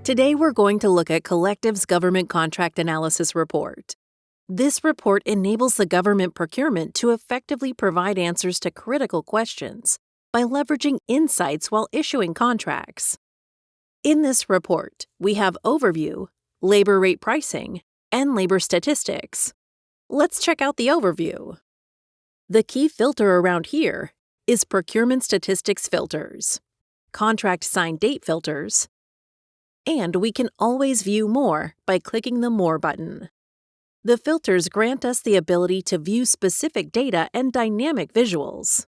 Today we're going to look at Collectiv's Government Contract Analysis Report. This report enables the government procurement to effectively provide answers to critical questions by leveraging insights while issuing contracts. In this report, we have overview, labor rate pricing, and labor statistics. Let's check out the overview. The key filter around here is procurement statistics filters, contract sign date filters, and we can always view more by clicking the More button. The filters grant us the ability to view specific data and dynamic visuals.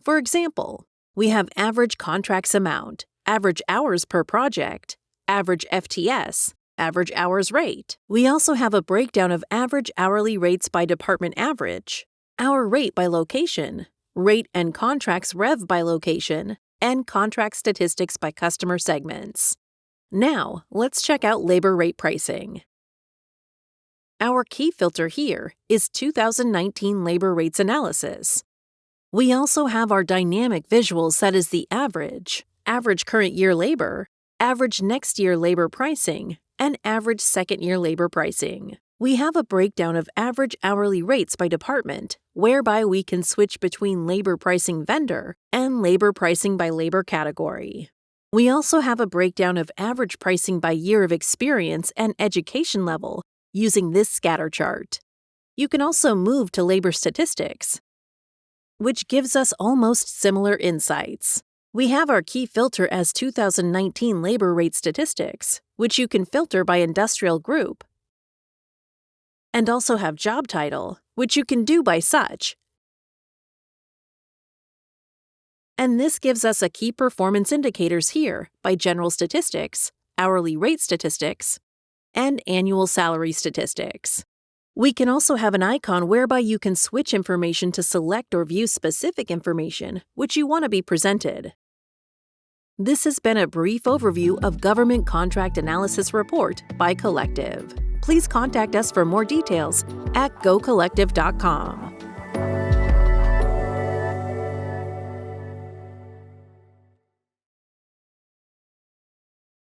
For example, we have average contracts amount, average hours per project, average FTS, average hours rate. We also have a breakdown of average hourly rates by department average, hour rate by location, rate and contracts rev by location, and contract statistics by customer segments. Now, let's check out labor rate pricing. Our key filter here is 2019 labor rates analysis. We also have our dynamic visuals, that is the average current year labor, average next year labor pricing, and average second year labor pricing. We have a breakdown of average hourly rates by department, whereby we can switch between labor pricing vendor and labor pricing by labor category. We also have a breakdown of average pricing by year of experience and education level using this scatter chart. You can also move to labor statistics, which gives us almost similar insights. We have our key filter as 2019 labor rate statistics, which you can filter by industrial group, and also have job title, which you can do by such. And this gives us a key performance indicators here by general statistics, hourly rate statistics, and annual salary statistics. We can also have an icon whereby you can switch information to select or view specific information which you want to be presented. This has been a brief overview of Government Contract Analysis Report by Collectiv. Please contact us for more details at gocollectiv.com.